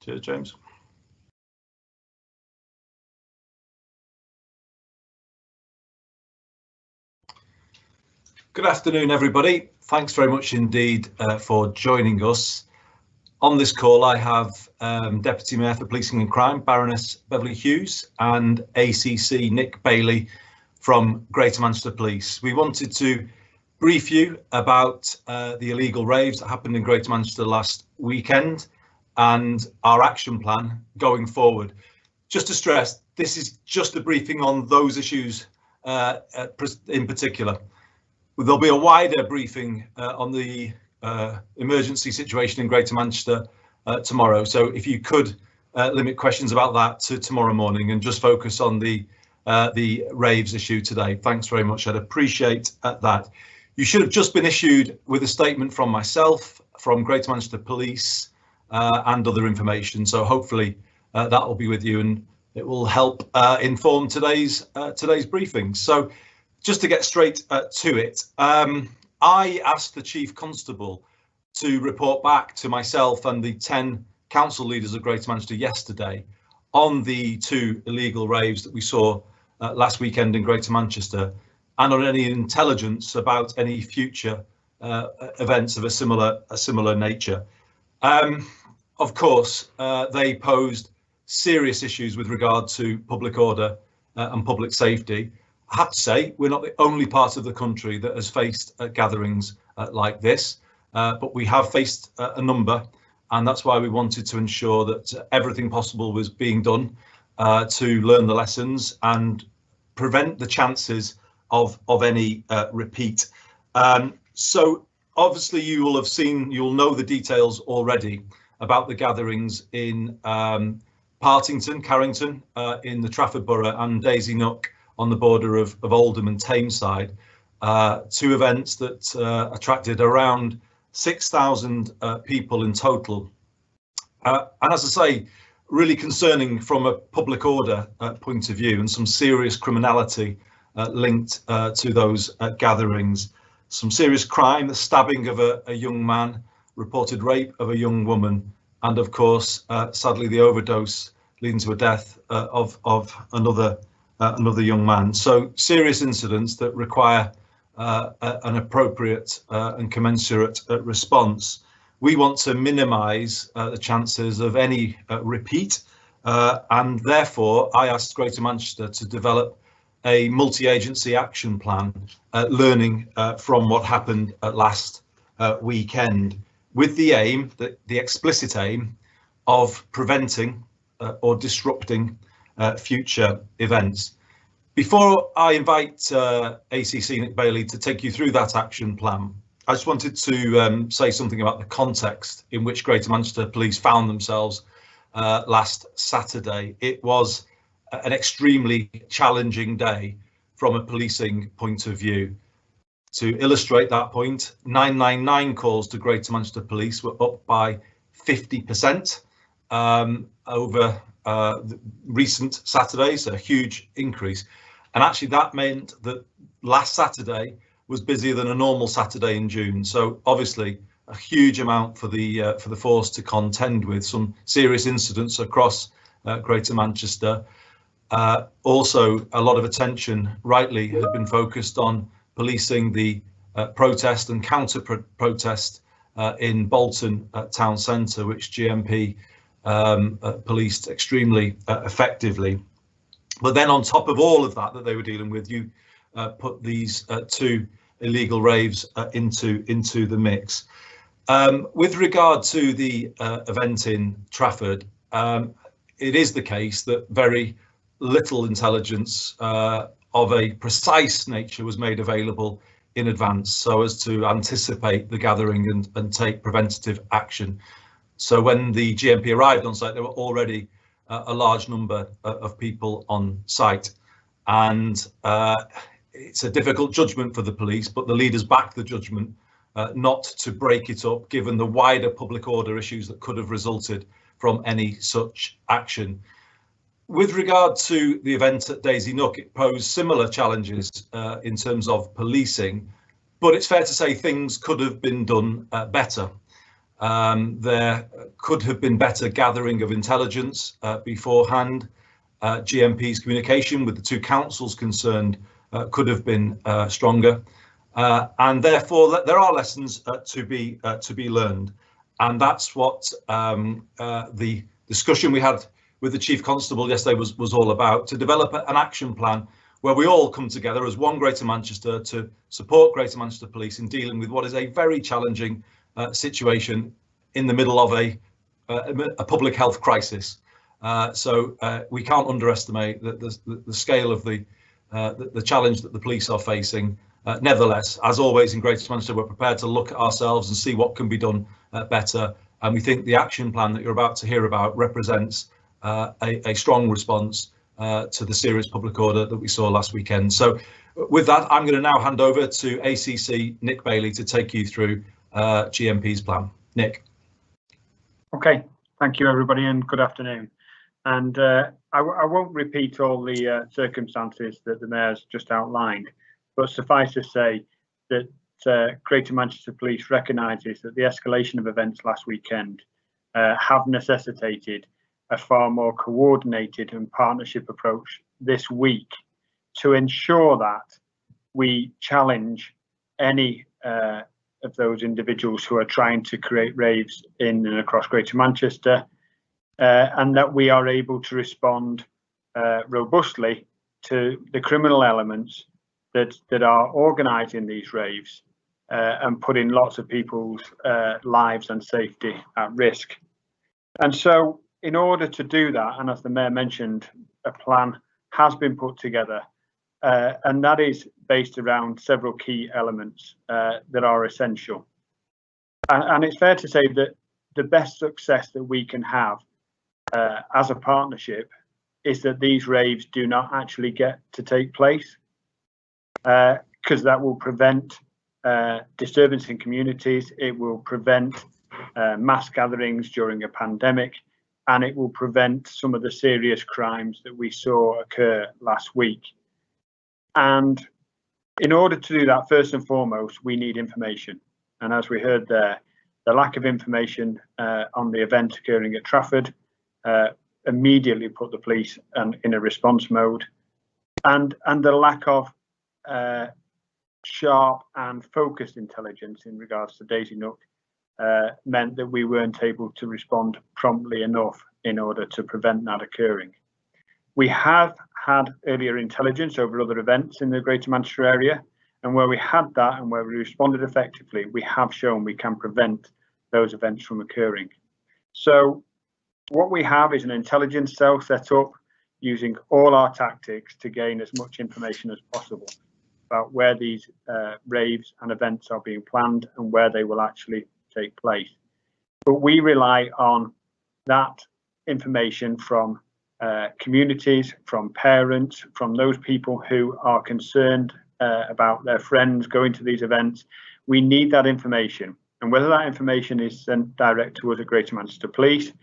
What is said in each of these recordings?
Cheers, James. Good afternoon, everybody. Thanks very much indeed for joining us. On this call, I have Deputy Mayor for Policing and Crime, Baroness Beverley Hughes, and ACC Nick Bailey from Greater Manchester Police. We wanted to brief you about the illegal raves that happened in Greater Manchester last weekend and our action plan going forward. Just to stress, this is just a briefing on those issues in particular. There'll be a wider briefing on the emergency situation in Greater Manchester tomorrow. So if you could limit questions about that to tomorrow morning and just focus on the raves issue today. Thanks very much. I'd appreciate that. You should have just been issued with a statement from myself, from Greater Manchester Police, and other information. So hopefully that will be with you and it will help inform today's briefing. So just to get straight to it, I asked the Chief Constable to report back to myself and the 10 council leaders of Greater Manchester yesterday on the 2 illegal raves that we saw last weekend in Greater Manchester, and on any intelligence about any future events of a similar nature. Of course, they posed serious issues with regard to public order and public safety. I have to say, we're not the only part of the country that has faced gatherings like this, but we have faced a number, and that's why we wanted to ensure that everything possible was being done to learn the lessons and prevent the chances of any repeat. So obviously you will have seen, you'll know the details already about the gatherings in Partington, Carrington, in the Trafford Borough, and Daisy Nook on the border of Oldham and Tameside. 2 events that attracted around 6,000 people in total. And as I say, really concerning from a public order point of view, and some serious criminality linked to those gatherings. Some serious crime, the stabbing of a young man, reported rape of a young woman, and of course, sadly, the overdose leading to a death of another young man. So serious incidents that require an appropriate and commensurate response. We want to minimise the chances of any repeat, and therefore I asked Greater Manchester to develop a multi-agency action plan, learning from what happened last weekend, with the aim, the explicit aim, of preventing or disrupting future events. Before I invite ACC Nick Bailey to take you through that action plan, I just wanted to say something about the context in which Greater Manchester Police found themselves last Saturday. It was an extremely challenging day from a policing point of view. To illustrate that point, 999 calls to Greater Manchester Police were up by 50% over the recent Saturdays, a huge increase. And actually that meant that last Saturday was busier than a normal Saturday in June. So obviously a huge amount for the force to contend with, some serious incidents across Greater Manchester. Also, a lot of attention, rightly, has been focused on policing the protest and counter-protest in Bolton town centre, which GMP policed extremely effectively. But then on top of all of that they were dealing with, you put these 2 illegal raves into the mix. With regard to the event in Trafford, it is the case that very little intelligence of a precise nature was made available in advance so as to anticipate the gathering and take preventative action. So when the GMP arrived on site, there were already a large number of people on site, and it's a difficult judgment for the police, but the leaders backed the judgment not to break it up, given the wider public order issues that could have resulted from any such action. With regard to the event at Daisy Nook, it posed similar challenges in terms of policing, but it's fair to say things could have been done better. There could have been better gathering of intelligence beforehand. GMP's communication with the two councils concerned could have been stronger, and therefore there are lessons to be learned, and that's what the discussion we had with the Chief Constable yesterday was all about, to develop an action plan where we all come together as one Greater Manchester to support Greater Manchester Police in dealing with what is a very challenging situation in the middle of a public health crisis. So we can't underestimate the scale of the challenge that the police are facing. Nevertheless, as always in Greater Manchester, we're prepared to look at ourselves and see what can be done better. And we think the action plan that you're about to hear about represents a strong response to the serious public order that we saw last weekend. So with that, I'm going to now hand over to ACC Nick Bailey to take you through GMP's plan. Nick. Okay, thank you everybody and good afternoon. And I won't repeat all the circumstances that the Mayor's just outlined, but suffice to say that Greater Manchester Police recognises that the escalation of events last weekend have necessitated a far more coordinated and partnership approach this week to ensure that we challenge any of those individuals who are trying to create raves in and across Greater Manchester, and that we are able to respond robustly to the criminal elements that are organising these raves and putting lots of people's lives and safety at risk. And so in order to do that, and as the Mayor mentioned, a plan has been put together, and that is based around several key elements that are essential. And it's fair to say that the best success that we can have as a partnership is that these raves do not actually get to take place, because that will prevent disturbance in communities, it will prevent mass gatherings during a pandemic, and it will prevent some of the serious crimes that we saw occur last week. And in order to do that, first and foremost, we need information. And as we heard there, the lack of information on the event occurring at Trafford immediately put the police in a response mode, and the lack of sharp and focused intelligence in regards to Daisy Nook meant that we weren't able to respond promptly enough in order to prevent that occurring. We have had earlier intelligence over other events in the Greater Manchester area, and where we had that and where we responded effectively, we have shown we can prevent those events from occurring. So what we have is an intelligence cell set up using all our tactics to gain as much information as possible about where these raves and events are being planned and where they will actually take place. But we rely on that information from communities, from parents, from those people who are concerned about their friends going to these events. We need that information, and whether that information is sent direct to us at Greater Manchester Police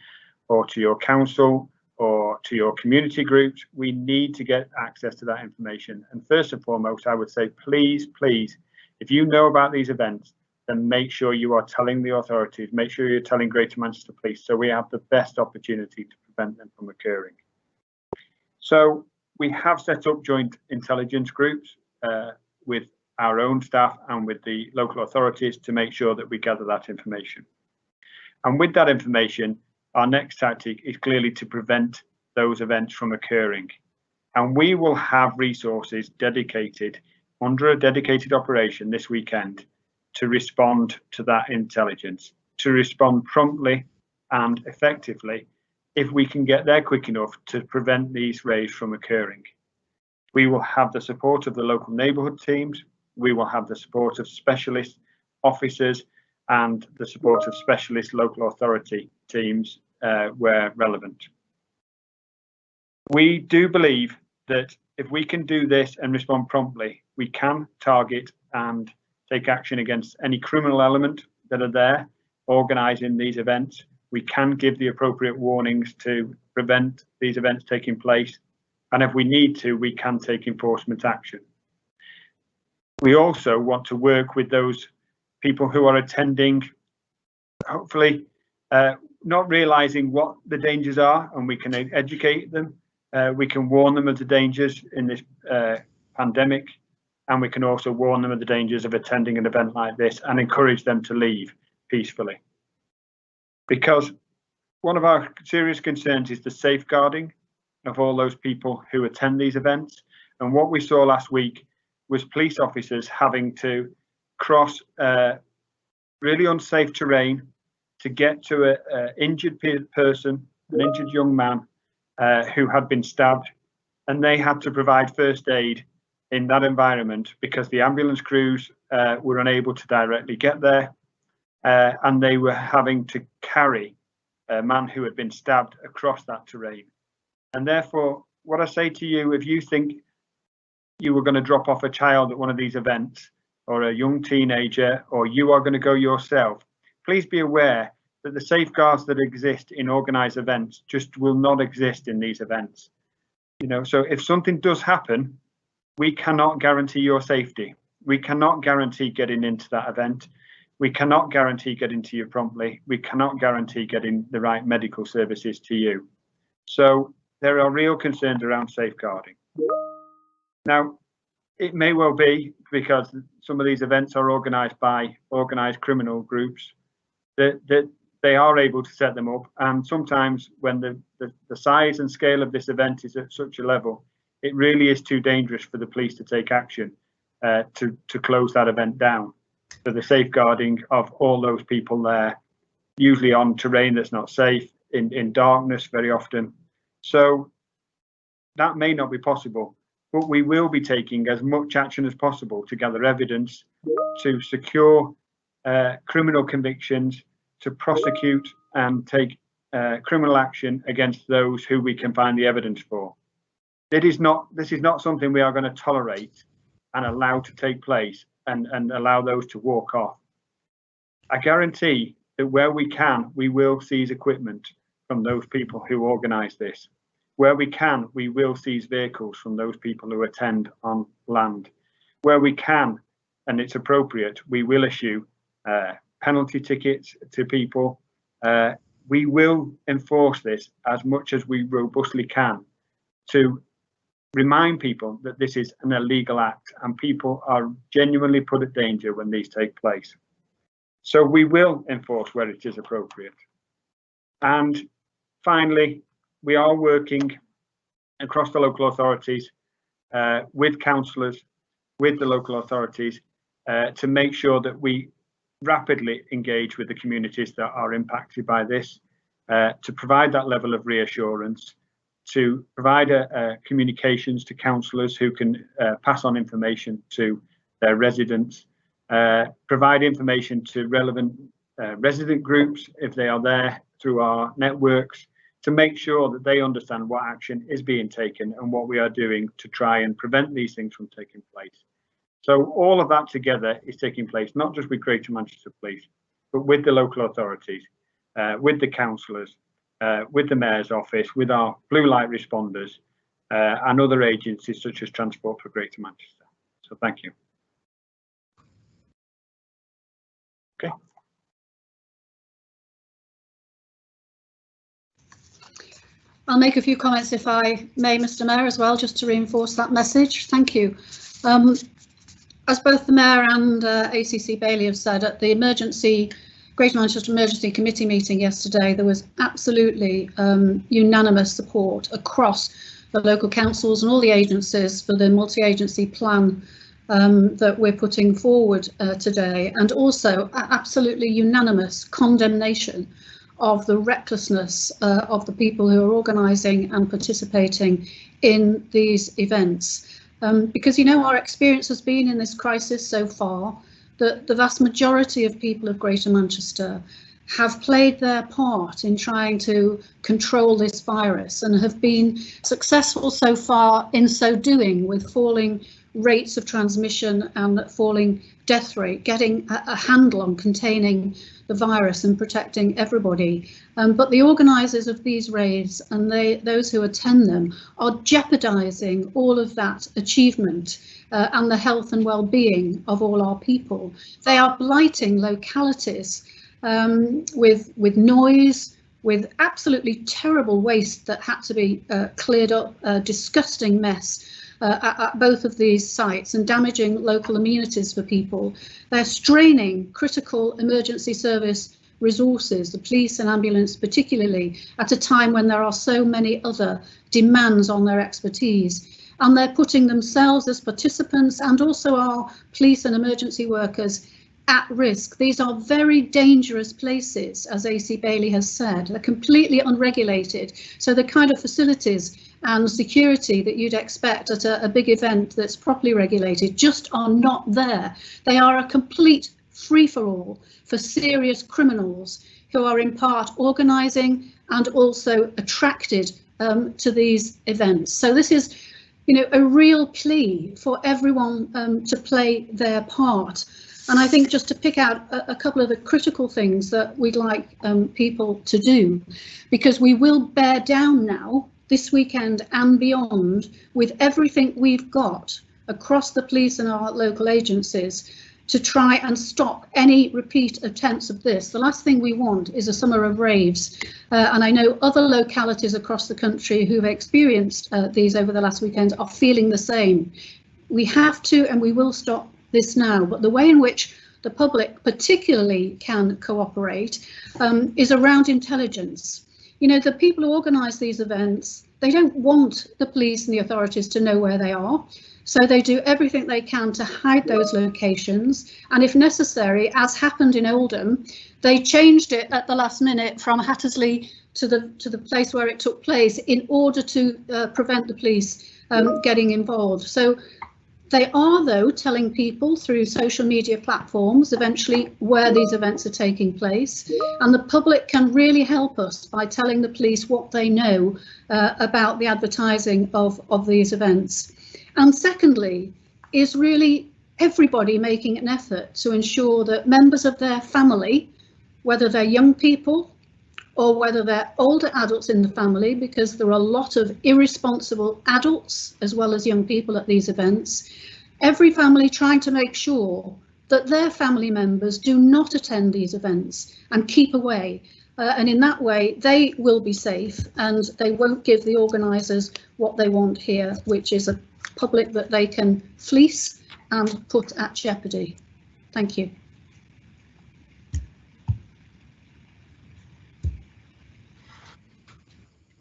or to your council or to your community groups, we need to get access to that information. And first and foremost, I would say, please, if you know about these events, then make sure you are telling the authorities, make sure you're telling Greater Manchester Police, so we have the best opportunity to prevent them from occurring. So we have set up joint intelligence groups with our own staff and with the local authorities to make sure that we gather that information. And with that information, our next tactic is clearly to prevent those events from occurring. And we will have resources dedicated under a dedicated operation this weekend to respond to that intelligence, to respond promptly and effectively if we can get there quick enough to prevent these raves from occurring. We will have the support of the local neighbourhood teams, we will have the support of specialist officers and the support of specialist local authority teams where relevant. We do believe that if we can do this and respond promptly, we can target and take action against any criminal element that are there organising these events. We can give the appropriate warnings to prevent these events taking place, and if we need to, we can take enforcement action. We also want to work with those people who are attending hopefully not realizing what the dangers are, and we can educate them. We can warn them of the dangers in this pandemic, and we can also warn them of the dangers of attending an event like this and encourage them to leave peacefully. Because one of our serious concerns is the safeguarding of all those people who attend these events. And what we saw last week was police officers having to cross really unsafe terrain to get to an injured person, an injured young man who had been stabbed, and they had to provide first aid in that environment because the ambulance crews were unable to directly get there, and they were having to carry a man who had been stabbed across that terrain. And therefore, what I say to you, if you think you were going to drop off a child at one of these events, or a young teenager, or you are going to go yourself, please be aware that the safeguards that exist in organised events just will not exist in these events. You know, so if something does happen, we cannot guarantee your safety. We cannot guarantee getting into that event. We cannot guarantee getting to you promptly. We cannot guarantee getting the right medical services to you. So there are real concerns around safeguarding. Now, it may well be because some of these events are organised by organised criminal groups that they are able to set them up. And sometimes when the size and scale of this event is at such a level, it really is too dangerous for the police to take action to close that event down. For the safeguarding of all those people there, usually on terrain that's not safe, in darkness very often. So that may not be possible, but we will be taking as much action as possible to gather evidence, to secure criminal convictions, to prosecute and take criminal action against those who we can find the evidence for. This is not something we are going to tolerate and allow to take place and allow those to walk off. I guarantee that where we can, we will seize equipment from those people who organise this. Where we can, we will seize vehicles from those people who attend on land. Where we can, and it's appropriate, we will issue penalty tickets to people. We will enforce this as much as we robustly can to remind people that this is an illegal act and people are genuinely put at danger when these take place. So we will enforce where it is appropriate. And finally, we are working across the local authorities with councillors, with the local authorities to make sure that we rapidly engage with the communities that are impacted by this, to provide that level of reassurance, to provide communications to councillors who can pass on information to their residents, provide information to relevant resident groups if they are there through our networks, to make sure that they understand what action is being taken and what we are doing to try and prevent these things from taking place. So all of that together is taking place, not just with Greater Manchester Police, but with the local authorities, with the councillors, with the Mayor's Office, with our blue light responders and other agencies such as Transport for Greater Manchester. So thank you. Okay. I'll make a few comments if I may, Mr. Mayor, as well, just to reinforce that message. Thank you. As both the Mayor and ACC Bailey have said, at the Greater Manchester Emergency Committee meeting yesterday, there was absolutely unanimous support across the local councils and all the agencies for the multi-agency plan that we're putting forward today, and also absolutely unanimous condemnation of the recklessness of the people who are organising and participating in these events. Because, you know, our experience has been in this crisis so far that the vast majority of people of Greater Manchester have played their part in trying to control this virus and have been successful so far in so doing, with falling rates of transmission and falling death rate, getting a handle on containing the virus and protecting everybody. But the organisers of these raves and those who attend them are jeopardising all of that achievement and the health and well-being of all our people. They are blighting localities with noise, with absolutely terrible waste that had to be cleared up, a disgusting mess at both of these sites and damaging local amenities for people. They're straining critical emergency service resources, the police and ambulance particularly, at a time when there are so many other demands on their expertise. And they're putting themselves as participants and also our police and emergency workers at risk. These are very dangerous places, as AC Bailey has said. They're completely unregulated. So the kind of facilities and security that you'd expect at a big event that's properly regulated just are not there. They are a complete free-for-all for serious criminals who are in part organising and also attracted to these events. So this is, you know, a real plea for everyone to play their part. And I think just to pick out a couple of the critical things that we'd like people to do, because we will bear down now this weekend and beyond with everything we've got across the police and our local agencies to try and stop any repeat attempts of this. The last thing we want is a summer of raves. And I know other localities across the country who've experienced these over the last weekend are feeling the same. We have to and we will stop this now, but the way in which the public particularly can cooperate is around intelligence. You know, the people who organise these events, they don't want the police and the authorities to know where they are. So they do everything they can to hide those locations. And if necessary, as happened in Oldham, they changed it at the last minute from Hattersley to the place where it took place in order to prevent the police getting involved. So they are, though, telling people through social media platforms eventually where these events are taking place, and the public can really help us by telling the police what they know about the advertising of these events. And secondly, is really everybody making an effort to ensure that members of their family, whether they're young people or whether they're older adults in the family, because there are a lot of irresponsible adults as well as young people at these events, every family trying to make sure that their family members do not attend these events and keep away. And in that way, they will be safe and they won't give the organisers what they want here, which is a public that they can fleece and put at jeopardy. Thank you.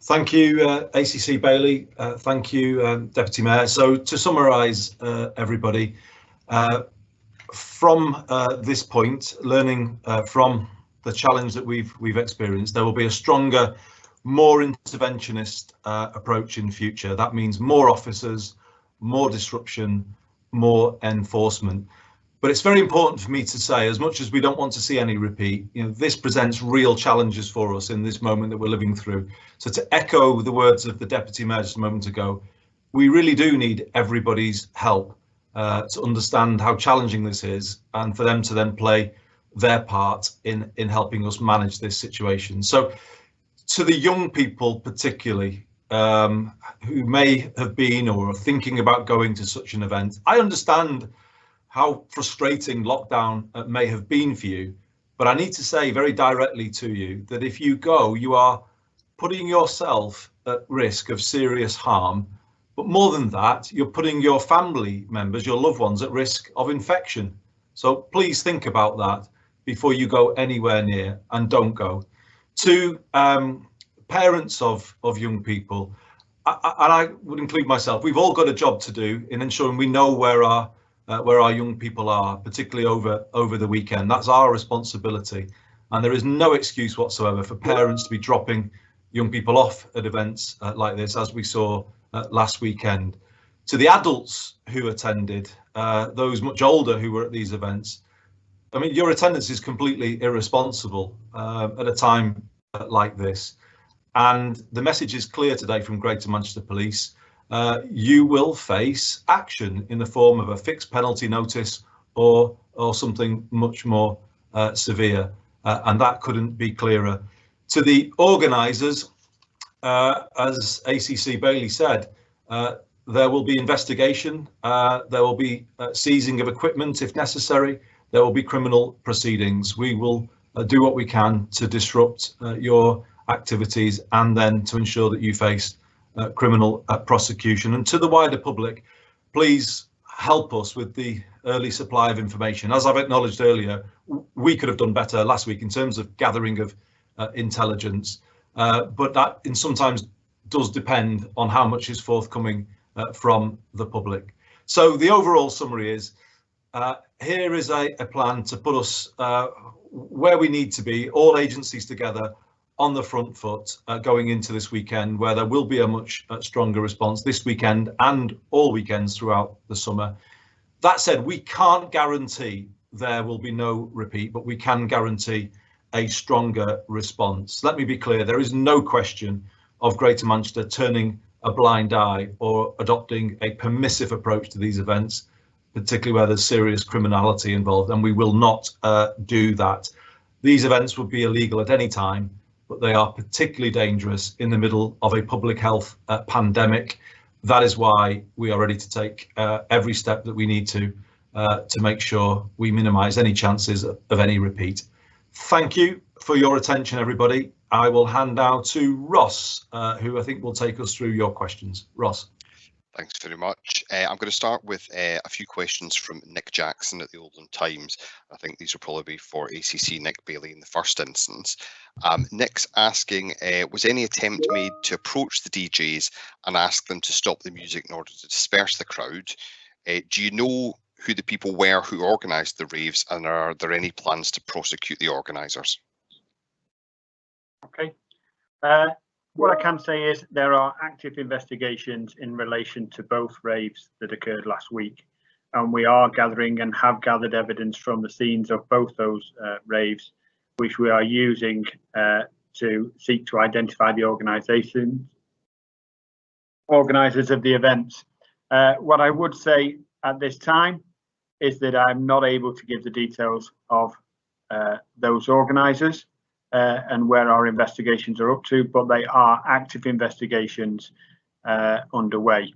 Thank you, ACC Bailey. Thank you, Deputy Mayor. So to summarise, everybody, from this point, learning from the challenge that we've experienced, there will be a stronger, more interventionist approach in future. That means more officers, more disruption, more enforcement. But it's very important for me to say, as much as we don't want to see any repeat, you know, this presents real challenges for us in this moment that we're living through. So to echo the words of the Deputy Mayor just a moment ago, we really do need everybody's help to understand how challenging this is and for them to then play their part in helping us manage this situation. So to the young people particularly, who may have been or are thinking about going to such an event, I understand how frustrating lockdown may have been for you, but I need to say very directly to you that if you go, you are putting yourself at risk of serious harm, but more than that, you're putting your family members, your loved ones, at risk of infection. So please think about that before you go anywhere near, and don't go. To parents of young people, and I would include myself, we've all got a job to do in ensuring we know where our young people are, particularly over the weekend. That's our responsibility, and there is no excuse whatsoever for parents to be dropping young people off at events like this, as we saw last weekend. To the adults who attended, those much older who were at these events, I mean, your attendance is completely irresponsible at a time like this. And the message is clear today from Greater Manchester Police. You will face action in the form of a fixed penalty notice or something much more severe, and that couldn't be clearer. To the organisers, as ACC Bailey said, there will be investigation, there will be seizing of equipment if necessary, there will be criminal proceedings. We will do what we can to disrupt your activities and then to ensure that you face criminal prosecution. And to the wider public, please help us with the early supply of information. As I've acknowledged earlier, we could have done better last week in terms of gathering of intelligence, but that sometimes does depend on how much is forthcoming from the public. So the overall summary is, here is a plan to put us where we need to be, all agencies together on the front foot going into this weekend, where there will be a much stronger response this weekend and all weekends throughout the summer. That said, we can't guarantee there will be no repeat, but we can guarantee a stronger response. Let me be clear, there is no question of Greater Manchester turning a blind eye or adopting a permissive approach to these events, particularly where there's serious criminality involved, and we will not do that. These events would be illegal at any time, but they are particularly dangerous in the middle of a public health pandemic. That is why we are ready to take every step that we need to make sure we minimise any chances of any repeat. Thank you for your attention, everybody. I will hand now to Ross, who I think will take us through your questions. Ross. Thanks very much. I'm going to start with a few questions from Nick Jackson at the Oldham Times. I think these will probably be for ACC Nick Bailey in the first instance. Nick's asking, was any attempt made to approach the DJs and ask them to stop the music in order to disperse the crowd? Do you know who the people were who organised the raves, and are there any plans to prosecute the organisers? Okay. What I can say is there are active investigations in relation to both raves that occurred last week, and we are gathering and have gathered evidence from the scenes of both those raves, which we are using to seek to identify the organisers of the events. What I would say at this time is that I'm not able to give the details of those organisers and where our investigations are up to, but they are active investigations underway.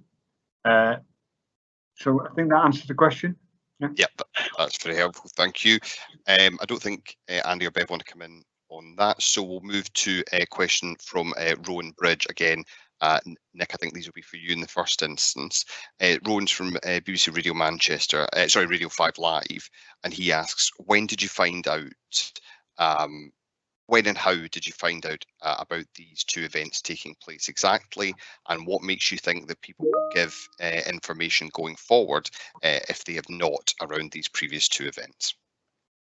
So I think that answers the question. Yeah. Yep, that's very helpful. Thank you. I don't think Andy or Bev want to come in on that, so we'll move to a question from Rowan Bridge again. Nick, I think these will be for you in the first instance. Rowan's from BBC Radio Manchester, Radio 5 Live, and he asks, when did you find out when and how did you find out about these two events taking place exactly, and what makes you think that people will give information going forward if they have not around these previous two events?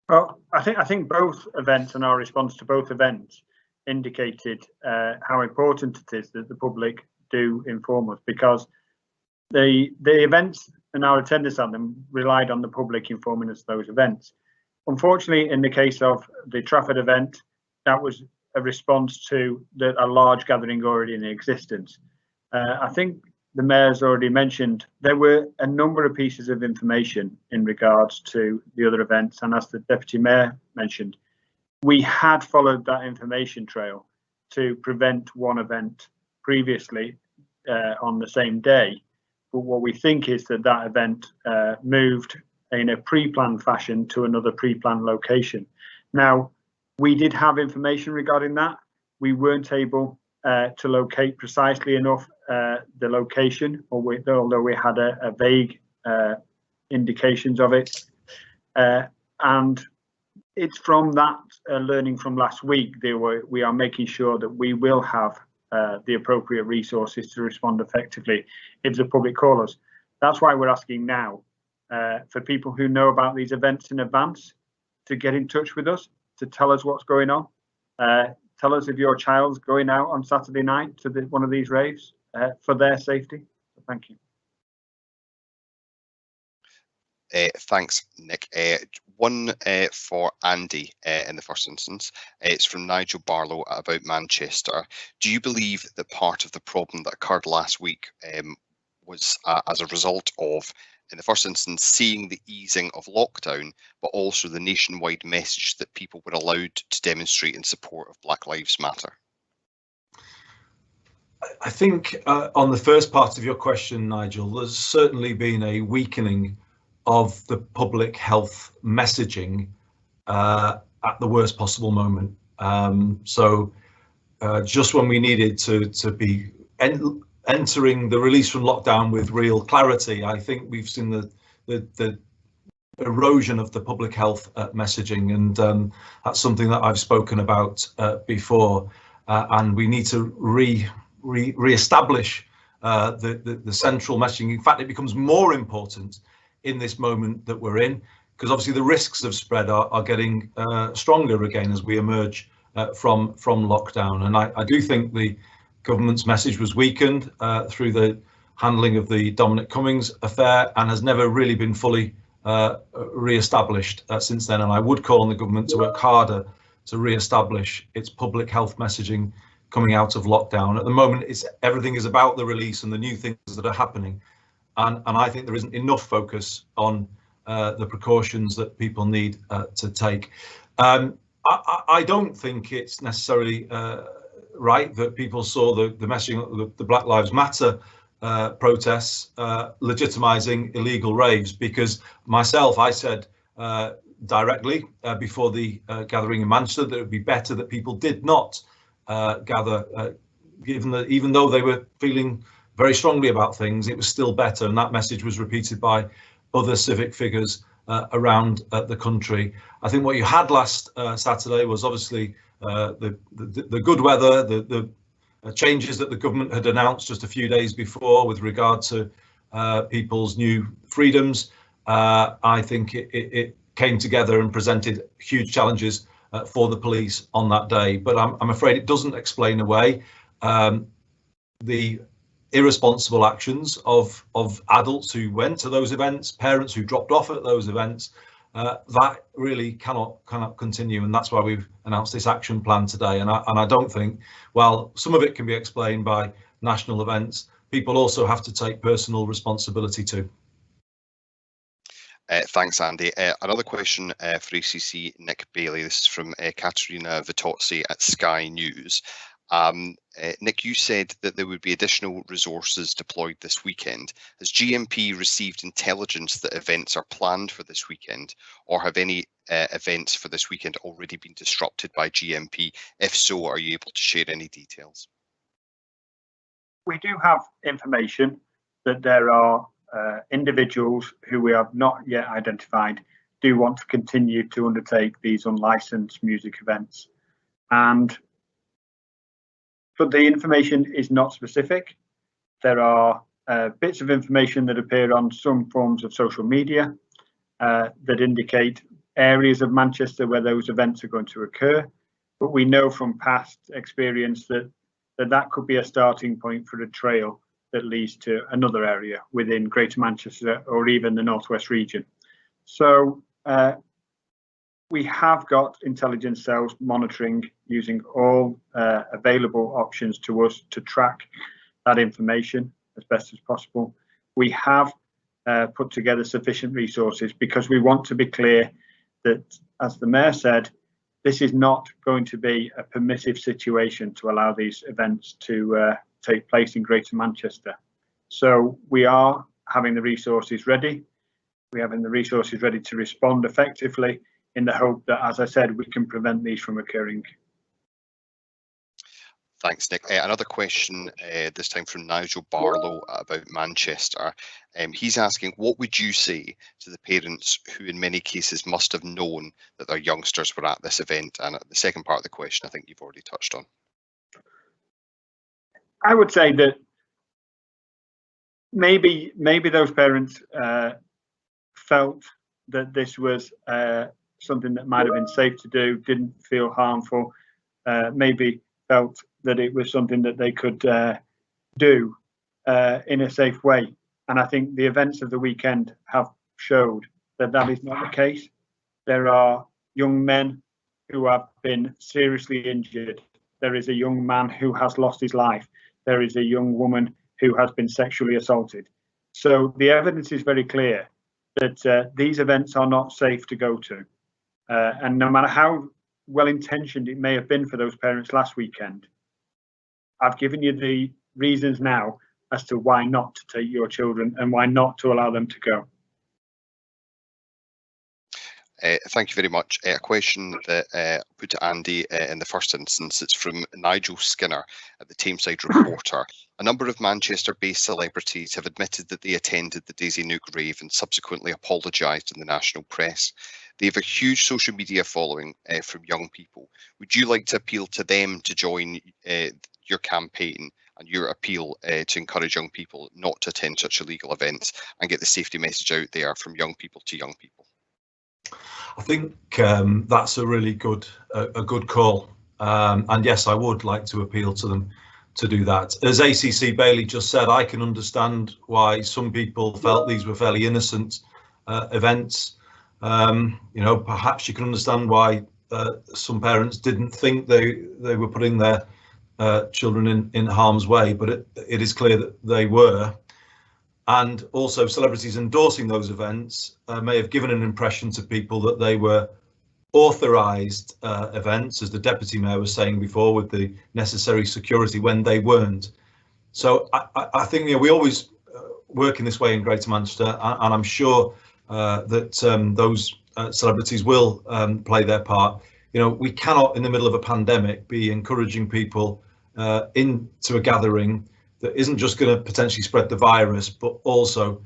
Well, I think both events and our response to both events indicated how important it is that the public do inform us, because the events and our attendance at them relied on the public informing us those events. Unfortunately, in the case of the Trafford event, that was a response to a large gathering already in existence. I think the Mayor's already mentioned there were a number of pieces of information in regards to the other events, and as the Deputy Mayor mentioned, we had followed that information trail to prevent one event previously on the same day. But what we think is that event moved in a pre-planned fashion to another pre-planned location. Now, we did have information regarding that. We weren't able to locate precisely enough the location, although we had a vague indications of it. And it's from that learning from last week that we are making sure that we will have the appropriate resources to respond effectively if the public call us. That's why we're asking now for people who know about these events in advance to get in touch with us, to tell us what's going on. Tell us if your child's going out on Saturday night to one of these raves for their safety. So thank you. Thanks, Nick. One for Andy in the first instance. It's from Nigel Barlow about Manchester. Do you believe that part of the problem that occurred last week was as a result of, in the first instance, seeing the easing of lockdown, but also the nationwide message that people were allowed to demonstrate in support of Black Lives Matter? I think on the first part of your question, Nigel, there's certainly been a weakening of the public health messaging at the worst possible moment. Just when we needed to be entering the release from lockdown with real clarity, I think we've seen the erosion of the public health messaging, and that's something that I've spoken about before. And we need to re-establish the central messaging. In fact, it becomes more important in this moment that we're in, because obviously the risks of spread are getting stronger again as we emerge from lockdown. And I do think the government's message was weakened through the handling of the Dominic Cummings affair, and has never really been fully re-established since then. And I would call on the government to work harder to re-establish its public health messaging coming out of lockdown. At the moment, everything is about the release and the new things that are happening, and I think there isn't enough focus on the precautions that people need to take. I don't think it's necessarily right that people saw the messaging of the Black Lives Matter protests legitimising illegal raves, because myself, I said directly before the gathering in Manchester that it would be better that people did not gather, even though they were feeling very strongly about things, it was still better. And that message was repeated by other civic figures around the country. I think what you had last Saturday was obviously the good weather, the changes that the government had announced just a few days before with regard to people's new freedoms. I think it came together and presented huge challenges for the police on that day. But I'm afraid it doesn't explain away the irresponsible actions of adults who went to those events, parents who dropped off at those events. That really cannot continue, and that's why we've announced this action plan today. And I don't think, while some of it can be explained by national events, people also have to take personal responsibility too. Thanks, Andy. Another question for ACC Nick Bailey. This is from Katerina Vitozzi at Sky News. Nick, you said that there would be additional resources deployed this weekend. Has GMP received intelligence that events are planned for this weekend, or have any events for this weekend already been disrupted by GMP? If so, are you able to share any details? We do have information that there are individuals who we have not yet identified do want to continue to undertake these unlicensed music events, but the information is not specific. There are bits of information that appear on some forms of social media that indicate areas of Manchester where those events are going to occur, but we know from past experience that could be a starting point for a trail that leads to another area within Greater Manchester or even the Northwest region. So we have got intelligence cells monitoring using all available options to us to track that information as best as possible. We have put together sufficient resources because we want to be clear that, as the Mayor said, this is not going to be a permissive situation to allow these events to take place in Greater Manchester. So we are having the resources ready. We're having the resources ready to respond effectively in the hope that, as I said, we can prevent these from occurring. Thanks, Nick. Another question, this time from Nigel Barlow about Manchester. He's asking, what would you say to the parents who in many cases must have known that their youngsters were at this event? And the second part of the question, I think you've already touched on. I would say that maybe those parents felt that this was something that might have been safe to do, didn't feel harmful, maybe felt that it was something that they could do in a safe way. And I think the events of the weekend have showed that that is not the case. There are young men who have been seriously injured. There is a young man who has lost his life. There is a young woman who has been sexually assaulted. So the evidence is very clear that these events are not safe to go to. And no matter how well-intentioned it may have been for those parents last weekend, I've given you the reasons now as to why not to take your children and why not to allow them to go. Thank you very much. A question that I put to Andy in the first instance. It's from Nigel Skinner at the Tameside Reporter. A number of Manchester-based celebrities have admitted that they attended the Daisy Nook rave and subsequently apologised in the national press. They have a huge social media following from young people. Would you like to appeal to them to join your campaign and your appeal to encourage young people not to attend such illegal events and get the safety message out there from young people to young people? I think that's a really good call, and yes, I would like to appeal to them to do that. As ACC Bailey just said, I can understand why some people felt these were fairly innocent events. Perhaps you can understand why some parents didn't think they were putting their children in harm's way, but it is clear that they were. And also celebrities endorsing those events may have given an impression to people that they were authorised events, as the Deputy Mayor was saying before, with the necessary security, when they weren't. So I think we always work in this way in Greater Manchester, and I'm sure that those celebrities will play their part. We cannot, in the middle of a pandemic, be encouraging people into a gathering that isn't just going to potentially spread the virus, but also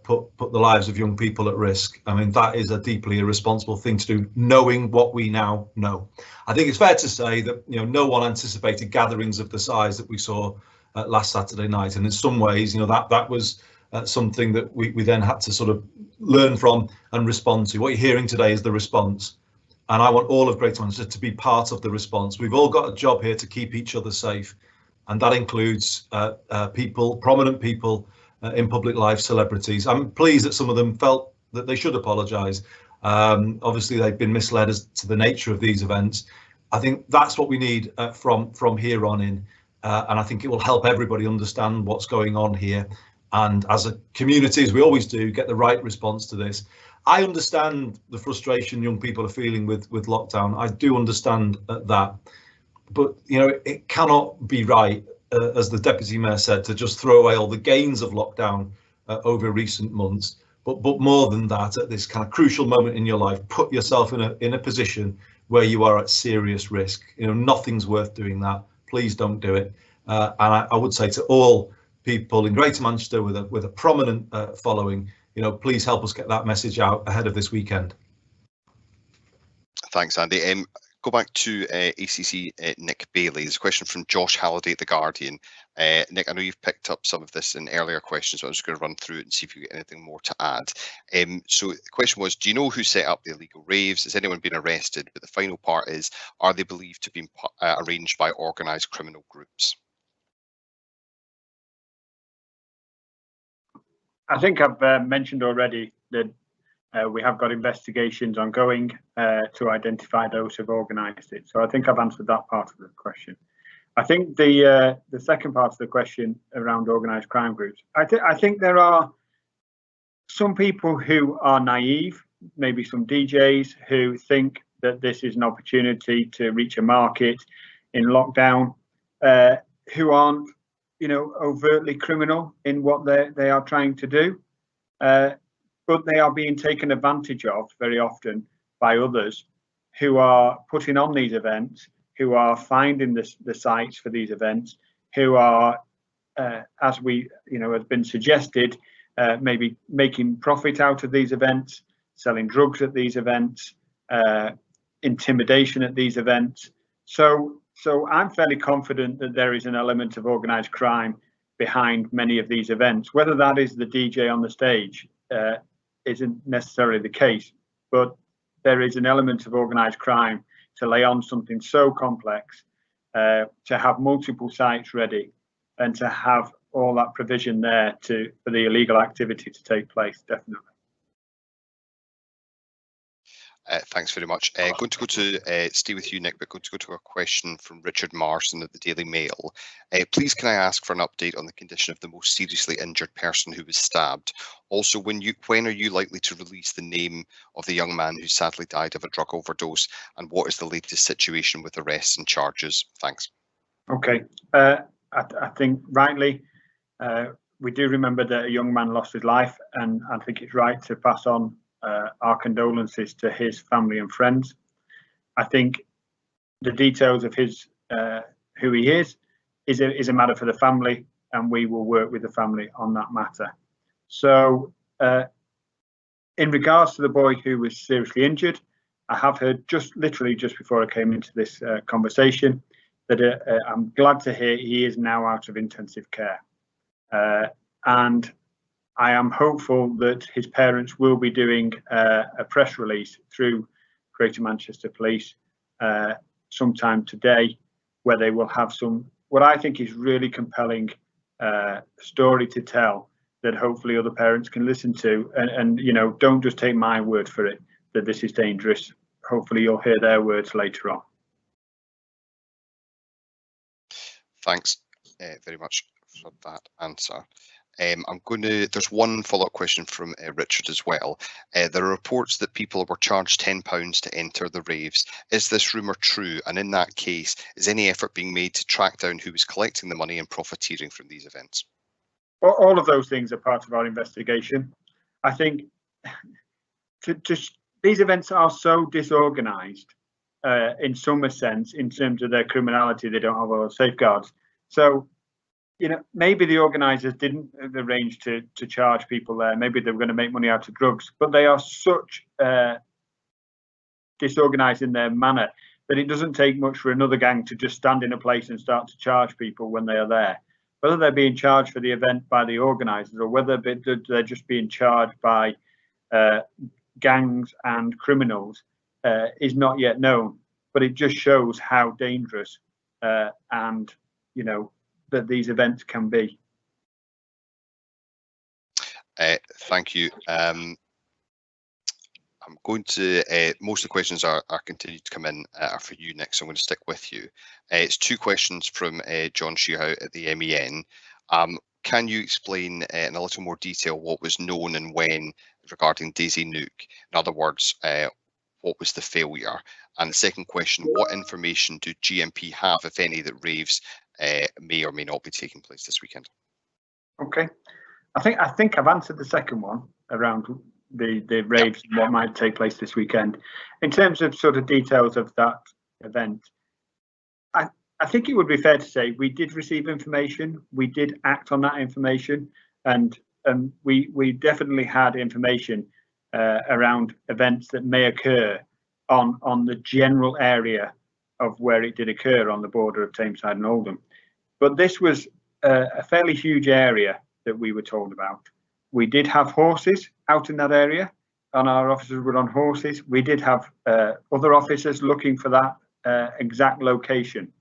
put the lives of young people at risk. I mean, that is a deeply irresponsible thing to do, knowing what we now know. I think it's fair to say that no one anticipated gatherings of the size that we saw last Saturday night, and in some ways, that was something that we then had to sort of learn from and respond to. What you're hearing today is the response, and I want all of Greater Manchester to be part of the response. We've all got a job here to keep each other safe, and that includes prominent people in public life, celebrities. I'm pleased that some of them felt that they should apologise. Obviously, they've been misled as to the nature of these events. I think that's what we need from here on in, and I think it will help everybody understand what's going on here. And as a community, as we always do, get the right response to this. I understand the frustration young people are feeling with lockdown. I do understand that. But it cannot be right, as the Deputy Mayor said, to just throw away all the gains of lockdown over recent months. But more than that, at this kind of crucial moment in your life, put yourself in a position where you are at serious risk. Nothing's worth doing that. Please don't do it. And I would say to all people in Greater Manchester with a prominent following, please help us get that message out ahead of this weekend. Thanks, Andy. Go back to ACC Nick Bailey. There's a question from Josh Halliday at The Guardian. Nick, I know you've picked up some of this in earlier questions, so I'm just going to run through it and see if you get anything more to add. So the question was, do you know who set up the illegal raves? Has anyone been arrested? But the final part is, are they believed to have been arranged by organised criminal groups? I think I've mentioned already that we have got investigations ongoing to identify those who've organised it. So I think I've answered that part of the question. I think the second part of the question around organised crime groups, I think there are some people who are naive, maybe some DJs who think that this is an opportunity to reach a market in lockdown, who aren't, overtly criminal in what they are trying to do. But they are being taken advantage of very often by others who are putting on these events, who are finding the sites for these events, who are, as has been suggested, maybe making profit out of these events, selling drugs at these events, intimidation at these events. So I'm fairly confident that there is an element of organised crime behind many of these events. Whether that is the DJ on the stage isn't necessarily the case, but there is an element of organised crime to lay on something so complex, to have multiple sites ready, and to have all that provision there for the illegal activity to take place, definitely. Thanks very much. Going to go to stay with you, Nick, but going to go to a question from Richard Marston at the Daily Mail. Please, can I ask for an update on the condition of the most seriously injured person who was stabbed? Also, when are you likely to release the name of the young man who sadly died of a drug overdose? And what is the latest situation with arrests and charges? Thanks. Okay, I think rightly, we do remember that a young man lost his life, and I think it's right to pass on our condolences to his family and friends. I think the details of his who he is a matter for the family, and we will work with the family on that matter. So in regards to the boy who was seriously injured, I have heard literally just before I came into this conversation that I'm glad to hear he is now out of intensive care. And I am hopeful that his parents will be doing a press release through Greater Manchester Police sometime today, where they will have what I think is really compelling story to tell that hopefully other parents can listen to, and you know, don't just take my word for it that this is dangerous. Hopefully you'll hear their words later on. Thanks very much for that answer. There's one follow-up question from Richard as well. There are reports that people were charged £10 to enter the raves. Is this rumour true? And in that case, is any effort being made to track down who was collecting the money and profiteering from these events? Well, all of those things are part of our investigation. I think these events are so disorganised in some sense, in terms of their criminality. They don't have all the safeguards. So, you know, maybe the organisers didn't arrange to charge people there. Maybe they were going to make money out of drugs, but they are such disorganised in their manner that it doesn't take much for another gang to just stand in a place and start to charge people when they are there. Whether they're being charged for the event by the organisers or whether they're just being charged by gangs and criminals is not yet known. But it just shows how dangerous and, you know, that these events can be. Thank you. I'm going to, most of the questions are continued to come in are for you, Nick, so I'm going to stick with you. It's two questions from John Shearhout at the MEN. Can you explain in a little more detail what was known and when regarding Daisy Nook? In other words, what was the failure? And the second question, what information do GMP have, if any, that raves may or may not be taking place this weekend? Okay, I think I've answered the second one around the raves and what might take place this weekend. In terms of sort of details of that event, I think it would be fair to say we did receive information, we did act on that information, and we definitely had information around events that may occur on the general area of where it did occur on the border of Tameside and Oldham. But this was a fairly huge area that we were told about. We did have horses out in that area, and our officers were on horses. We did have other officers looking for that exact location.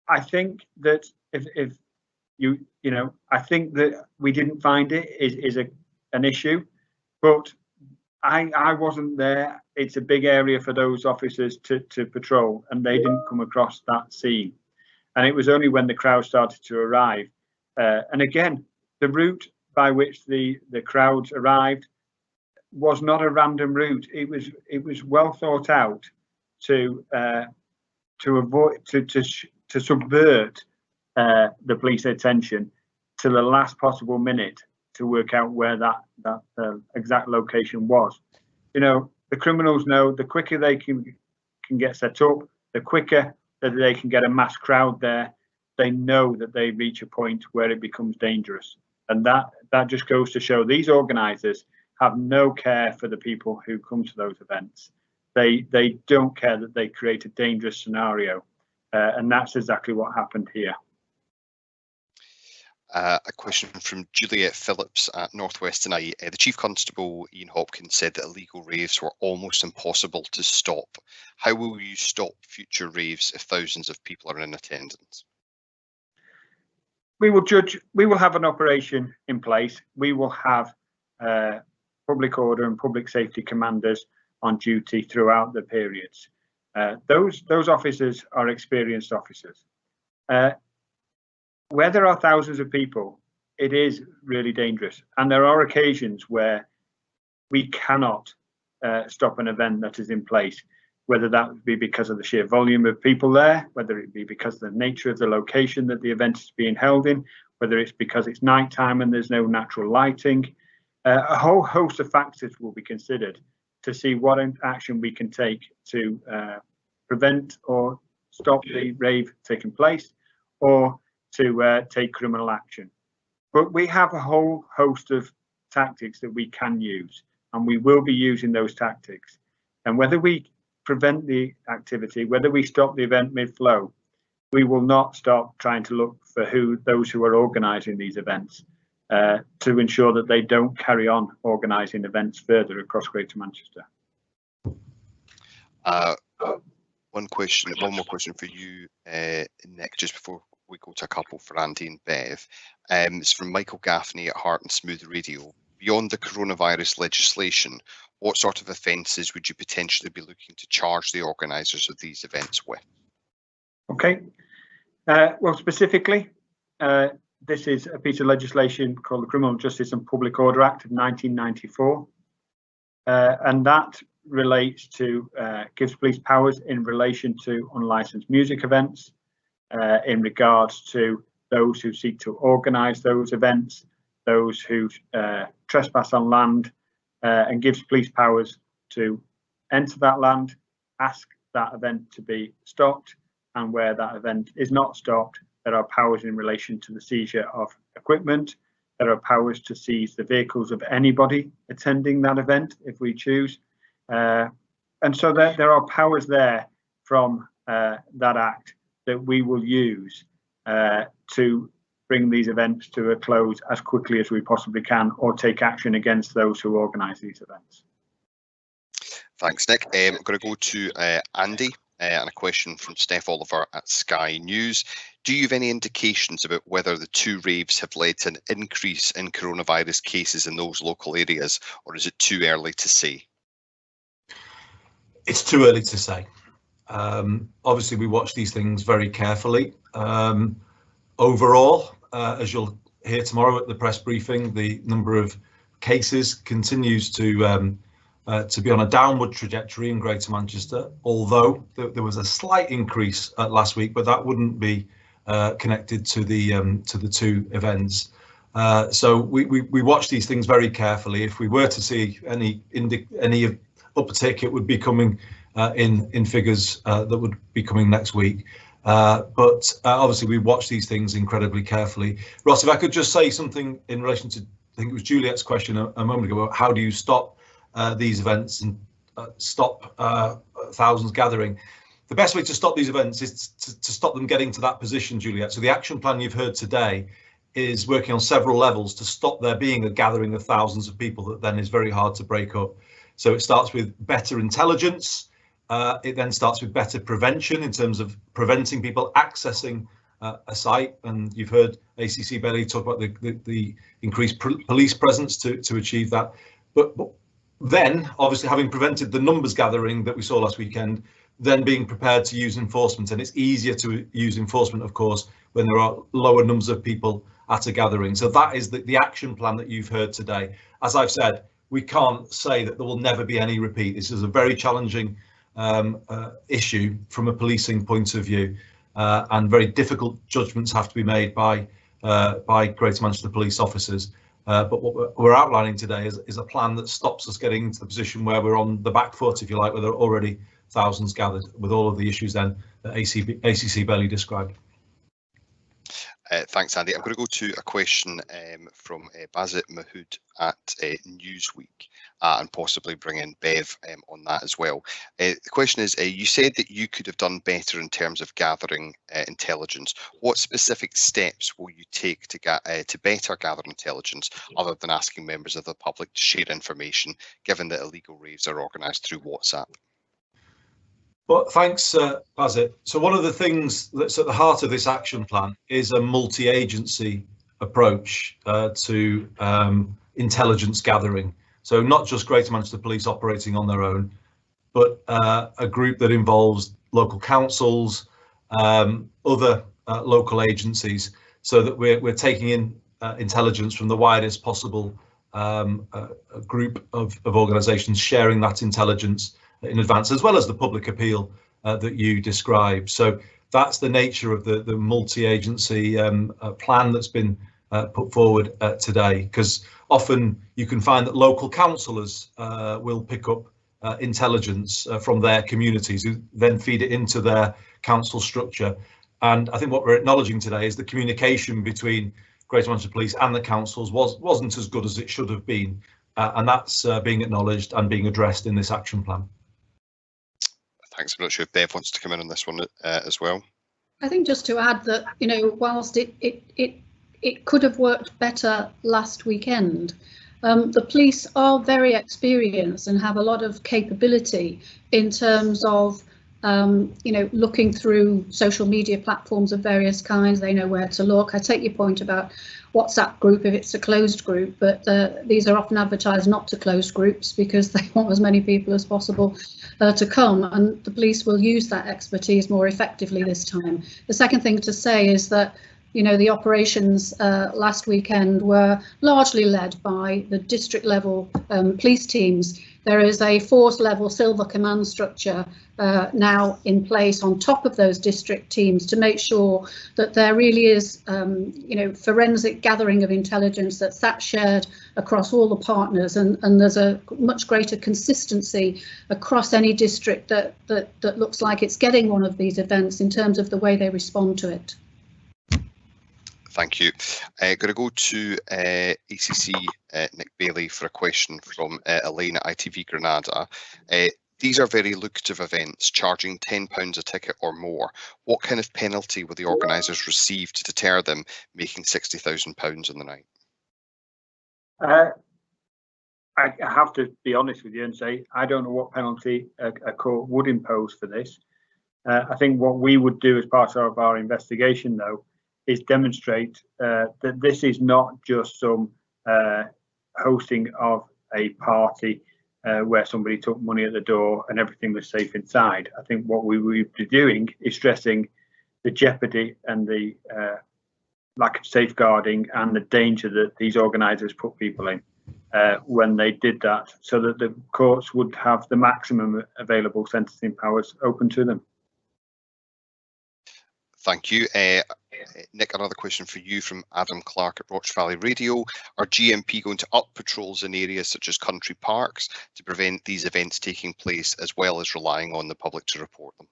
I think that if you know, I think that we didn't find it is an issue, but I wasn't there. It's a big area for those officers to patrol, and they didn't come across that scene. And it was only when the crowd started to arrive. And again, the route by which the crowds arrived was not a random route. It was well thought out to avoid to subvert the police attention to the last possible minute to work out where that exact location was. You know, the criminals know the quicker they can get set up, the quicker that they can get a mass crowd there. They know that they reach a point where it becomes dangerous, and that just goes to show these organisers have no care for the people who come to those events. They don't care that they create a dangerous scenario, and that's exactly what happened here. A question from Juliet Phillips at Northwest tonight. The Chief Constable, Ian Hopkins, said that illegal raves were almost impossible to stop. How will you stop future raves if thousands of people are in attendance? We will have an operation in place. We will have public order and public safety commanders on duty throughout the periods. Those officers are experienced officers. Where there are thousands of people, it is really dangerous. And there are occasions where we cannot stop an event that is in place, whether that be because of the sheer volume of people there, whether it be because of the nature of the location that the event is being held in, whether it's because it's nighttime and there's no natural lighting. A whole host of factors will be considered to see what action we can take to prevent or stop the rave taking place, or to take criminal action. But we have a whole host of tactics that we can use, and we will be using those tactics. And whether we prevent the activity, whether we stop the event mid-flow, we will not stop trying to look for those who are organising these events to ensure that they don't carry on organising events further across Greater Manchester. One more question for you, Nick, just before we go to a couple for Andy and Bev. It's from Michael Gaffney at Heart and Smooth Radio. Beyond the coronavirus legislation, what sort of offences would you potentially be looking to charge the organisers of these events with? Okay. Well, specifically, this is a piece of legislation called the Criminal Justice and Public Order Act of 1994. And that relates to, gives police powers in relation to unlicensed music events, in regards to those who seek to organise those events, those who trespass on land, and gives police powers to enter that land, ask that event to be stopped, and where that event is not stopped, there are powers in relation to the seizure of equipment. There are powers to seize the vehicles of anybody attending that event if we choose. And so there are powers there from that act that we will use to bring these events to a close as quickly as we possibly can, or take action against those who organise these events. Thanks, Nick. I'm going to go to Andy and a question from Steph Oliver at Sky News. Do you have any indications about whether the two raves have led to an increase in coronavirus cases in those local areas, or is it too early to say? It's too early to say. Obviously, we watch these things very carefully. Overall, as you'll hear tomorrow at the press briefing, the number of cases continues to be on a downward trajectory in Greater Manchester, although there was a slight increase last week, but that wouldn't be connected to the two events. So we watch these things very carefully. If we were to see any uptick, it would be coming in figures that would be coming next week. But obviously we watch these things incredibly carefully. Ross, if I could just say something in relation to, I think it was Juliet's question a moment ago, how do you stop these events and stop thousands gathering? The best way to stop these events is to stop them getting to that position, Juliet. So the action plan you've heard today is working on several levels to stop there being a gathering of thousands of people that then is very hard to break up. So it starts with better intelligence. It then starts with better prevention in terms of preventing people accessing a site. And you've heard ACC Bailey talk about the increased police presence to achieve that. But then, obviously, having prevented the numbers gathering that we saw last weekend, then being prepared to use enforcement. And it's easier to use enforcement, of course, when there are lower numbers of people at a gathering. So that is the action plan that you've heard today. As I've said, we can't say that there will never be any repeat. This is a very challenging issue from a policing point of view, and very difficult judgments have to be made by Greater Manchester police officers. But what we're outlining today is a plan that stops us getting into the position where we're on the back foot, if you like, where there are already thousands gathered, with all of the issues then that ACC Bailey described. Thanks, Andy. I'm going to go to a question from Bazit Mahood at Newsweek, and possibly bring in Bev on that as well. The question is, you said that you could have done better in terms of gathering intelligence. What specific steps will you take to better gather intelligence, other than asking members of the public to share information, given that illegal raves are organised through WhatsApp? Well, thanks, Bazit. So one of the things that's at the heart of this action plan is a multi-agency approach to intelligence gathering. So not just Greater Manchester Police operating on their own, but a group that involves local councils, other local agencies, so that we're taking in intelligence from the widest possible group of organisations, sharing that intelligence in advance, as well as the public appeal that you described. So that's the nature of the multi-agency plan that's been put forward today, because often you can find that local councillors will pick up intelligence from their communities, who then feed it into their council structure. And I think what we're acknowledging today is the communication between Greater Manchester Police and the councils wasn't as good as it should have been, and that's being acknowledged and being addressed in this action plan. Thanks. I'm not sure if Bev wants to come in on this one as well. I think just to add that, you know, whilst it could have worked better last weekend, the police are very experienced and have a lot of capability in terms of you know, looking through social media platforms of various kinds. They know where to look. I take your point about WhatsApp group if it's a closed group, but these are often advertised not to closed groups because they want as many people as possible to come, and the police will use that expertise more effectively this time. The second thing to say is that, you know, the operations last weekend were largely led by the district level police teams. There is a force level silver command structure now in place on top of those district teams to make sure that there really is, you know, forensic gathering of intelligence that's shared across all the partners, and there's a much greater consistency across any district that looks like it's getting one of these events in terms of the way they respond to it. Thank you. Going to go to ACC Nick Bailey for a question from Elaine at ITV Granada. These are very lucrative events, charging £10 a ticket or more. What kind of penalty will the organisers receive to deter them making £60,000 in the night? I have to be honest with you and say I don't know what penalty a court would impose for this. I think what we would do as part of our investigation, though, is demonstrate that this is not just some hosting of a party where somebody took money at the door and everything was safe inside. I think what we would be doing is stressing the jeopardy and the lack of safeguarding and the danger that these organisers put people in when they did that, so that the courts would have the maximum available sentencing powers open to them. Thank you. Nick, another question for you from Adam Clark at Roch Valley Radio. Are GMP going to up patrols in areas such as country parks to prevent these events taking place, as well as relying on the public to report them?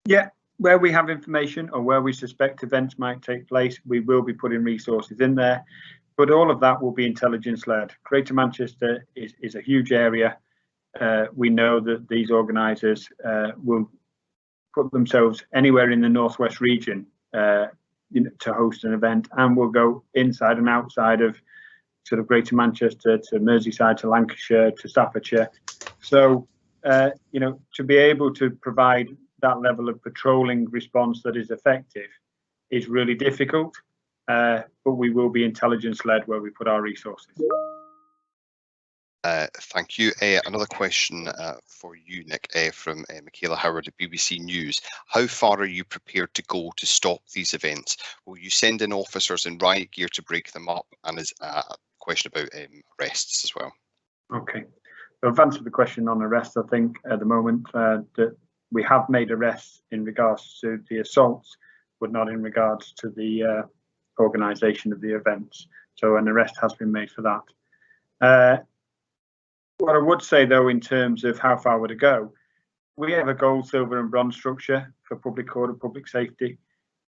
Yeah, where we have information or where we suspect events might take place, we will be putting resources in there, but all of that will be intelligence led. Greater Manchester is a huge area. We know that these organisers will put themselves anywhere in the northwest region you know, to host an event, and will go inside and outside of sort of Greater Manchester to Merseyside to Lancashire to Staffordshire. So you know, to be able to provide that level of patrolling response that is effective is really difficult, but we will be intelligence led where we put our resources. Thank you. Another question for you, Nick, from Michaela Howard at BBC News. How far are you prepared to go to stop these events? Will you send in officers in riot gear to break them up? And is a question about arrests as well. Okay, so I've answered the question on arrests. I think at the moment that we have made arrests in regards to the assaults, but not in regards to the organisation of the events. So an arrest has been made for that. What I would say, though, in terms of how far would it go, we have a gold, silver and bronze structure for public order, public safety.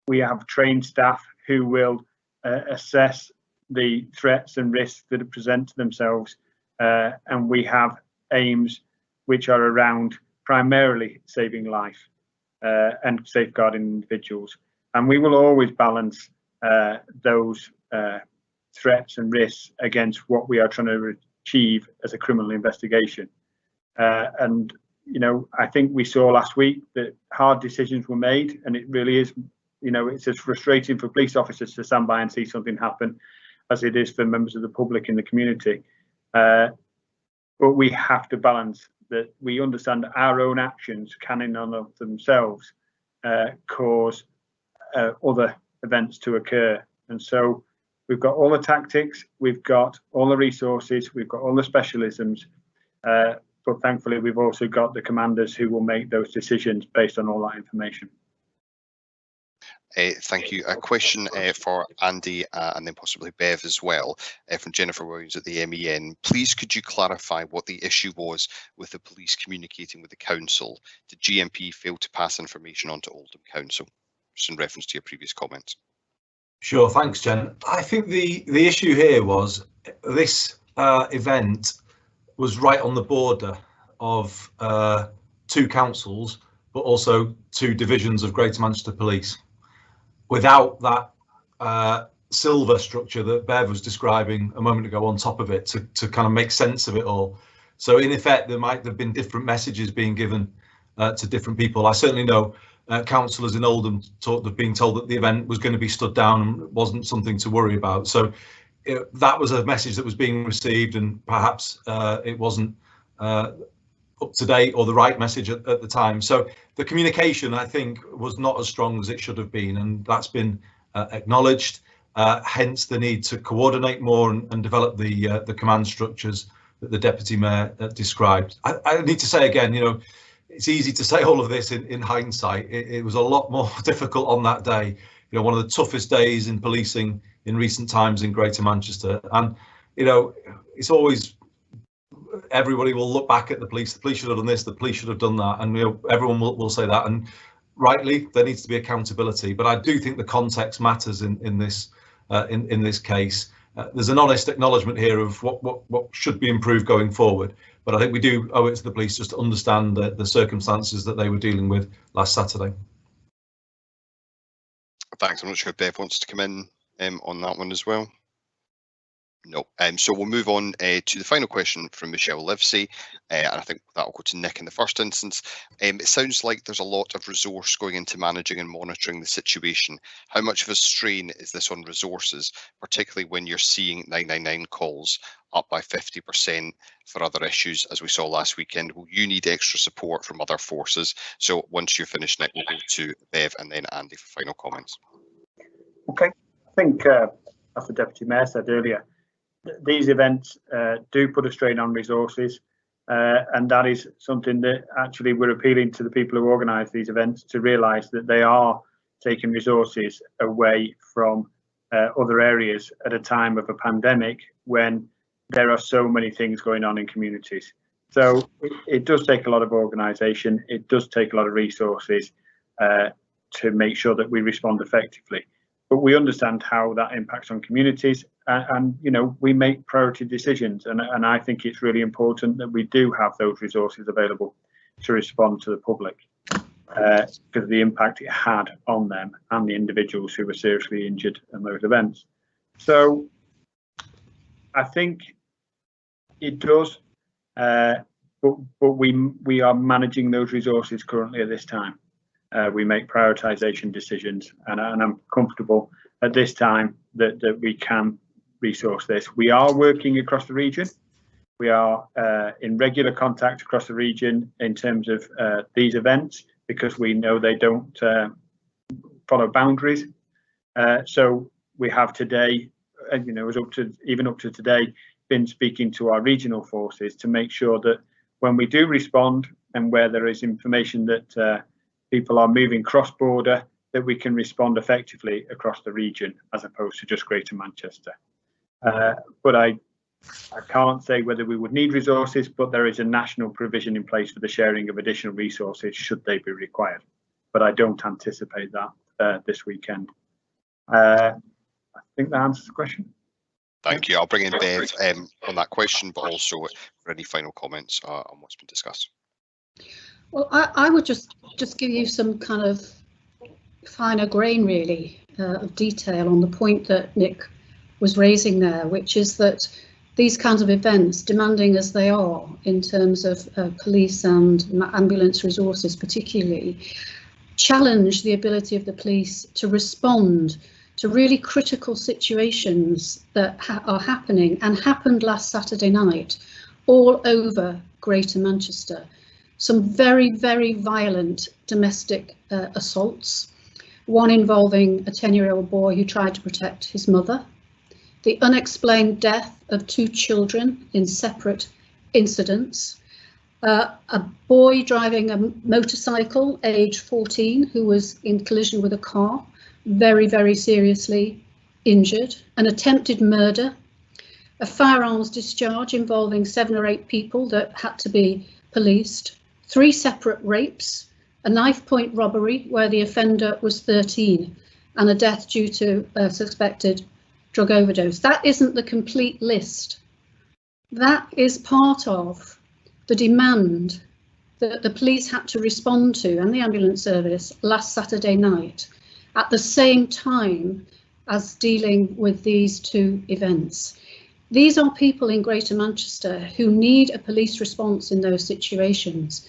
We have trained staff who will assess the threats and risks that present themselves, and we have aims which are around primarily saving life and safeguarding individuals. And we will always balance those threats and risks against what we are trying to achieve as a criminal investigation. And you know, I think we saw last week that hard decisions were made, and it really is, you know, it's as frustrating for police officers to stand by and see something happen as it is for members of the public in the community. But we have to balance that. We understand that our own actions can in and of themselves cause other events to occur. And so we've got all the tactics, we've got all the resources, we've got all the specialisms, but thankfully we've also got the commanders who will make those decisions based on all that information. Thank you. A question for Andy and then possibly Bev as well, from Jennifer Williams at the MEN. Please could you clarify what the issue was with the police communicating with the council? Did GMP fail to pass information on to Oldham Council? Just in reference to your previous comments. Sure, thanks, Jen. I think the issue here was this event was right on the border of two councils, but also two divisions of Greater Manchester Police. Without that silver structure that Bev was describing a moment ago on top of it to kind of make sense of it all. So in effect, there might have been different messages being given to different people. I certainly know councillors in Oldham being told that the event was going to be stood down and wasn't something to worry about. So that was a message that was being received, and perhaps it wasn't up to date or the right message at the time. So the communication, I think, was not as strong as it should have been, and that's been acknowledged. Hence the need to coordinate more and develop the command structures that the Deputy Mayor described. I need to say again, you know, it's easy to say all of this in hindsight. It was a lot more difficult on that day. You know, one of the toughest days in policing in recent times in Greater Manchester. And, you know, it's always, everybody will look back at the police should have done this, the police should have done that, and you know, everyone will say that, and rightly there needs to be accountability. But I do think the context matters in this case. There's an honest acknowledgement here of what should be improved going forward, but I think we do owe it to the police just to understand the circumstances that they were dealing with last Saturday. Thanks. I'm not sure if Bev wants to come in on that one as well. No. So we'll move on to the final question from Michelle Livesey, and I think that will go to Nick in the first instance. It sounds like there's a lot of resource going into managing and monitoring the situation. How much of a strain is this on resources, particularly when you're seeing 999 calls up by 50% for other issues, as we saw last weekend? Will you need extra support from other forces? So once you're finished, Nick, we'll go to Bev and then Andy for final comments. Okay, I think as the Deputy Mayor said earlier, these events do put a strain on resources, and that is something that actually we're appealing to the people who organise these events to realise that they are taking resources away from other areas at a time of a pandemic when there are so many things going on in communities. So it does take a lot of organisation, it does take a lot of resources to make sure that we respond effectively. But we understand how that impacts on communities, and you know, we make priority decisions, and I think it's really important that we do have those resources available to respond to the public, because of the impact it had on them and the individuals who were seriously injured in those events. So I think it does, but we are managing those resources currently at this time. We make prioritisation decisions, and I'm comfortable at this time that we can resource this. We are working across the region. We are in regular contact across the region in terms of these events, because we know they don't follow boundaries. So we have today, you know, even up to today, been speaking to our regional forces to make sure that when we do respond, and where there is information that people are moving cross-border, that we can respond effectively across the region as opposed to just Greater Manchester. But I can't say whether we would need resources, but there is a national provision in place for the sharing of additional resources should they be required. But I don't anticipate that this weekend. I think that answers the question. Thank you. I'll bring in Bev on that question, but also for any final comments on what's been discussed. Well, I would just give you some kind of finer grain, really, of detail on the point that Nick was raising there, which is that these kinds of events, demanding as they are in terms of police and ambulance resources particularly, challenge the ability of the police to respond to really critical situations that are happening and happened last Saturday night all over Greater Manchester. Some very, very violent domestic assaults, one involving a 10-year-old boy who tried to protect his mother, the unexplained death of 2 children in separate incidents, a boy driving a motorcycle, age 14, who was in collision with a car, very, very seriously injured, an attempted murder, a firearms discharge involving 7 or 8 people that had to be policed, 3 separate rapes, a knife point robbery where the offender was 13, and a death due to a suspected drug overdose. That isn't the complete list. That is part of the demand that the police had to respond to, and the ambulance service, last Saturday night, at the same time as dealing with these 2 events. These are people in Greater Manchester who need a police response in those situations.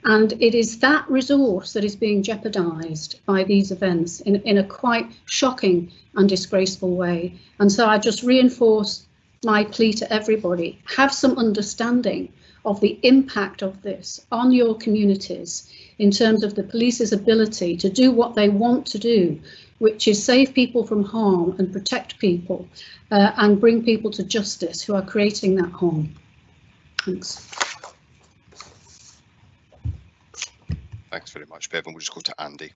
And it is that resource that is being jeopardised by these events in a quite shocking and disgraceful way. And so I just reinforce my plea to everybody, have some understanding of the impact of this on your communities in terms of the police's ability to do what they want to do, which is save people from harm and protect people and bring people to justice who are creating that harm. Thanks. Thanks very much, Bev, and we'll just go to Andy.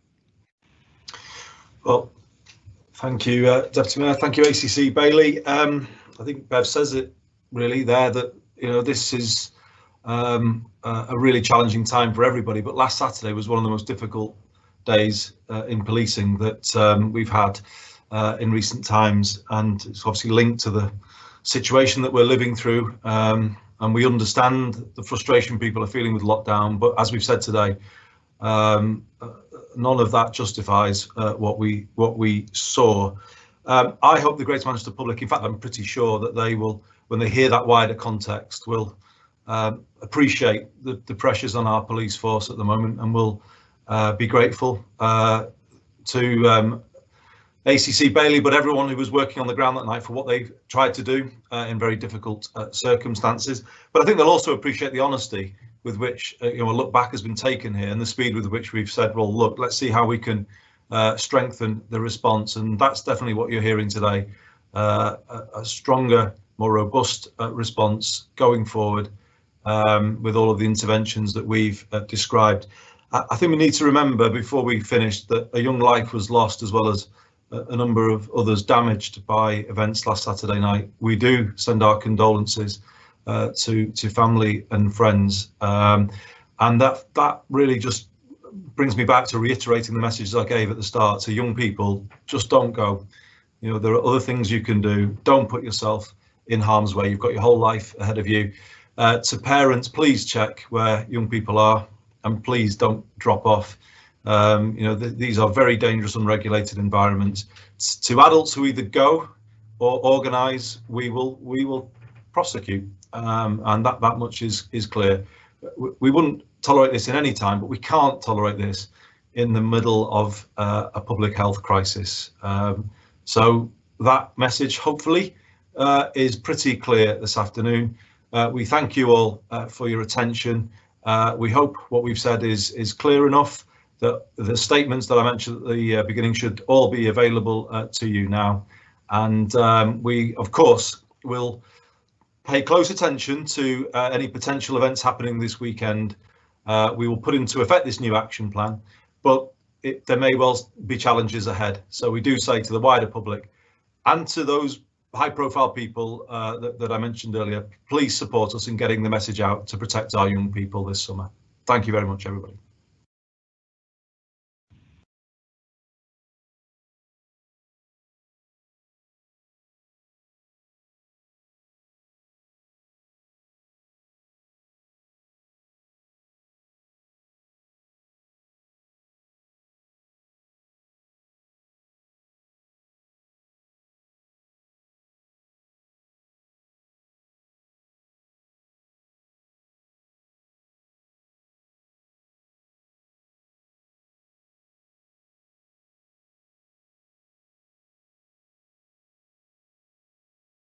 Well, thank you, Deputy Mayor. Thank you, ACC Bailey. I think Bev says it really there, that this is a really challenging time for everybody. But last Saturday was one of the most difficult days in policing that we've had in recent times, and it's obviously linked to the situation that we're living through. And we understand the frustration people are feeling with lockdown, but as we've said today, none of that justifies what we saw. I hope the Greater Manchester public, in fact, I'm pretty sure that they will, when they hear that wider context, will appreciate the pressures on our police force at the moment, and will be grateful to ACC Bailey, but everyone who was working on the ground that night for what they tried to do in very difficult circumstances. But I think they'll also appreciate the honesty with which a look back has been taken here, and the speed with which we've said, well, look, let's see how we can strengthen the response. And that's definitely what you're hearing today, a stronger, more robust response going forward with all of the interventions that we've described. I think we need to remember before we finish that a young life was lost, as well as a number of others damaged by events last Saturday night. We do send our condolences to family and friends, and that really just brings me back to reiterating the messages I gave at the start to young people. Just don't go. There are other things you can do. Don't put yourself in harm's way. You've got your whole life ahead of you. To parents, please check where young people are, and please don't drop off. These are very dangerous, unregulated environments. To adults who either go or organise, we will prosecute, and that much is clear. We wouldn't tolerate this in any time, but we can't tolerate this in the middle of a public health crisis. So that message, hopefully, is pretty clear this afternoon. We thank you all for your attention. We hope what we've said is clear enough, that the statements that I mentioned at the beginning should all be available to you now. And we, of course, will pay close attention to any potential events happening this weekend. We will put into effect this new action plan, but there may well be challenges ahead. So we do say to the wider public and to those high-profile people that I mentioned earlier, please support us in getting the message out to protect our young people this summer. Thank you very much, everybody.